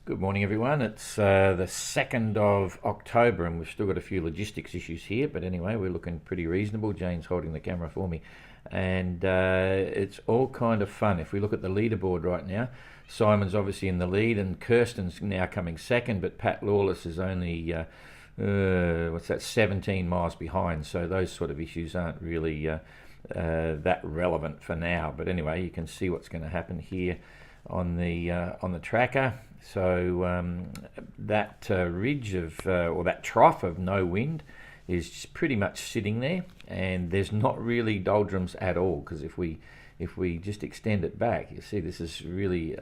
Good morning, everyone. It's the 2nd of October, and we've still got a few logistics issues here, but anyway, we're looking pretty reasonable. Jane's holding the camera for me, and it's all kind of fun. If we look at the leaderboard right now, Simon's obviously in the lead, and Kirsten's now coming second, but Pat Lawless is only 17 miles behind, so those sort of issues aren't really that relevant for now. But anyway, you can see what's going to happen here on the tracker. So that ridge of or that trough of no wind is pretty much sitting there, and there's not really doldrums at all, because if we just extend it back, you see this is really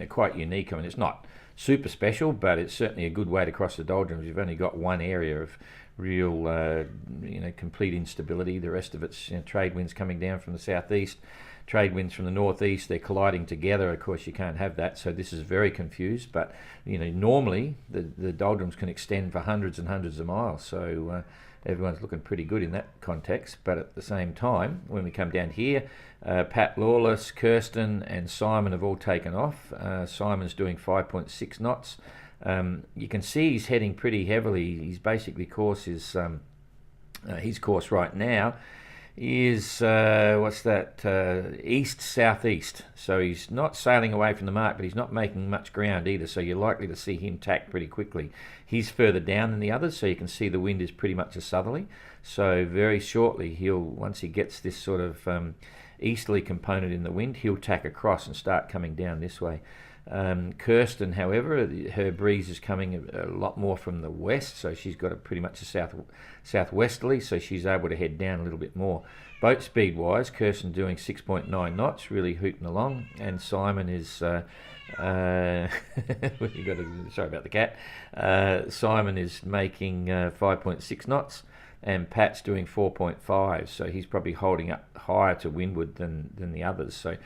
quite unique. I mean, it's not super special, but it's certainly a good way to cross the doldrums. You've only got one area of real complete instability. The rest of it's trade winds coming down from the southeast, trade winds from the northeast. They're colliding together. Of course, you can't have that, so this is very confused. But normally the doldrums can extend for hundreds and hundreds of miles, so everyone's looking pretty good in that context. But at the same time, when we come down here, Pat Lawless, Kirsten and Simon have all taken off. Simon's doing 5.6 knots. You can see he's heading pretty heavily. His basically course is his course right now is east southeast. So he's not sailing away from the mark, but he's not making much ground either. So you're likely to see him tack pretty quickly. He's further down than the others, so you can see the wind is pretty much a southerly. So very shortly, once he gets this sort of easterly component in the wind, he'll tack across and start coming down this way. Kirsten, however, her breeze is coming a lot more from the west, so she's got pretty much a southwesterly, so she's able to head down a little bit more. Boat speed wise, Kirsten doing 6.9 knots, really hooting along, and Simon is sorry about the cat. Simon is making 5.6 knots, and Pat's doing 4.5, so he's probably holding up higher to windward than the others. So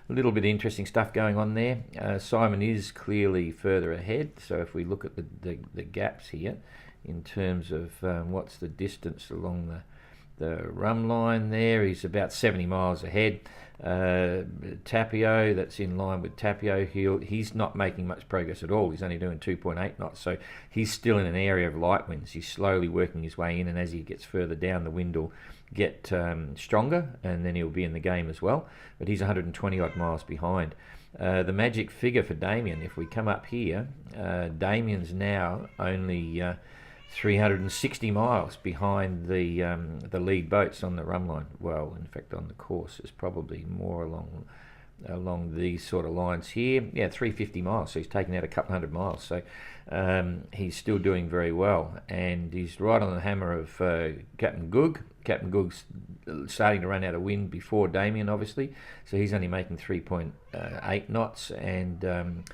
a little bit of interesting stuff going on there. Simon is clearly further ahead, so if we look at the gaps here in terms of what's the distance along the run line there, he's about 70 miles ahead. Tapio, that's in line with Tapio. He's not making much progress at all. He's only doing 2.8 knots, so he's still in an area of light winds. He's slowly working his way in, and as he gets further down, the wind will get stronger, and then he'll be in the game as well. But he's 120 odd miles behind. The magic figure for Damien, if we come up here, Damien's now only 360 miles behind the lead boats on the run line. Well, in fact, on the course is probably more along these sort of lines here. Yeah, 350 miles, so he's taken out a couple hundred miles. So he's still doing very well, and he's right on the hammer of Captain Goog. Captain Goog's starting to run out of wind before Damien, obviously, so he's only making 3.8 knots, and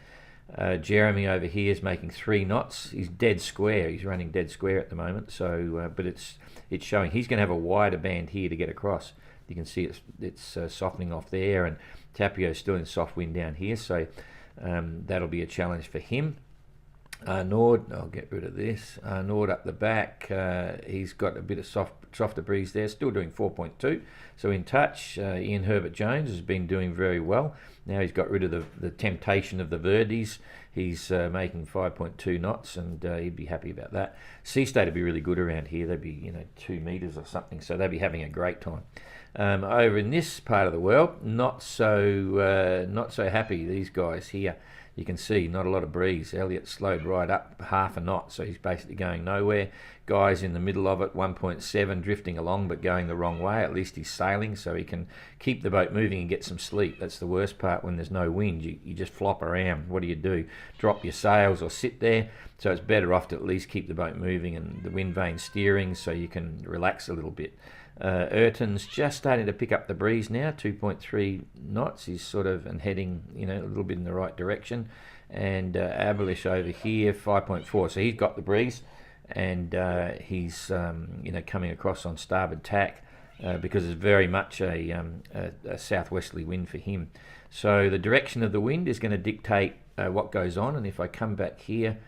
Jeremy over here is making 3 knots. He's dead square. He's running dead square at the moment. So, but it's showing he's going to have a wider band here to get across. You can see it's softening off there, and Tapio's still in soft wind down here. So that'll be a challenge for him. Nord, I'll get rid of this. Nord up the back, he's got a bit of softer breeze there, still doing 4.2. So in touch, Ian Herbert Jones has been doing very well. Now he's got rid of the temptation of the Verdes. He's making 5.2 knots, and he'd be happy about that. Sea State would be really good around here. They'd be 2 meters or something, so they'd be having a great time. Over in this part of the world, not so happy. These guys here. You can see not a lot of breeze. Elliot slowed right up half a knot, so he's basically going nowhere. Guy's in the middle of it, 1.7, drifting along but going the wrong way. At least he's sailing, so he can keep the boat moving and get some sleep. That's the worst part when there's no wind. You just flop around. What do? Drop your sails or sit there? So it's better off to at least keep the boat moving and the wind vane steering, so you can relax a little bit. Ayrton's just starting to pick up the breeze now, 2.3 knots. He's sort of and heading, a little bit in the right direction. And Abelish over here, 5.4. So he's got the breeze, and he's coming across on starboard tack because it's very much a southwesterly wind for him. So the direction of the wind is going to dictate what goes on. And if I come back here,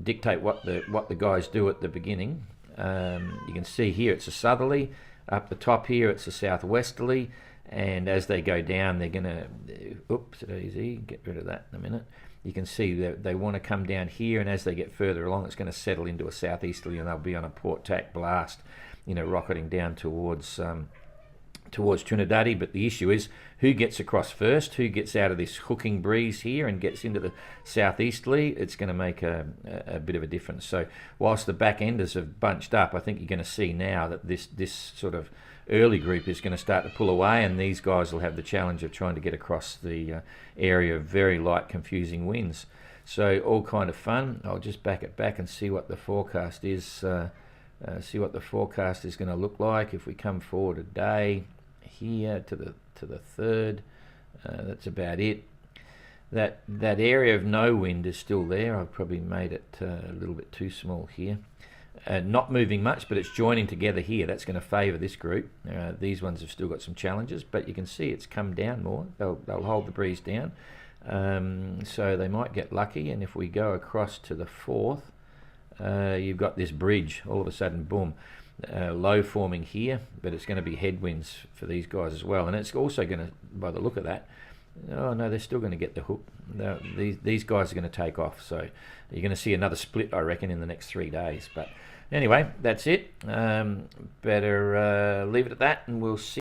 dictate what the guys do at the beginning. You can see here it's a southerly. Up the top here it's a southwesterly, and as they go down they're going to, oops, easy, get rid of that in a minute. you can see that they want to come down here, and as they get further along, it's going to settle into a southeasterly, and they'll be on a port tack blast, rocketing down towards Trinidad. But the issue is who gets across first, who gets out of this hooking breeze here and gets into the southeasterly. It's going to make a bit of a difference. So whilst the back enders have bunched up, I think you're going to see now that this sort of early group is going to start to pull away, and these guys will have the challenge of trying to get across the area of very light, confusing winds. So all kind of fun. I'll just back it back and see what the forecast is. See what the forecast is going to look like if we come forward a day here to the third. That's about it. That area of no wind is still there. I've probably made it a little bit too small here. Not moving much, but it's joining together here. That's going to favour this group. These ones have still got some challenges, but you can see it's come down more. They'll hold the breeze down, so they might get lucky. And if we go across to the fourth, you've got this bridge. All of a sudden, boom, low forming here, but it's going to be headwinds for these guys as well. And it's also going to, by the look of that, oh no, they're still going to get the hook. These guys are going to take off. So you're going to see another split, I reckon, in the next 3 days. But anyway, that's it. Better leave it at that, and we'll see.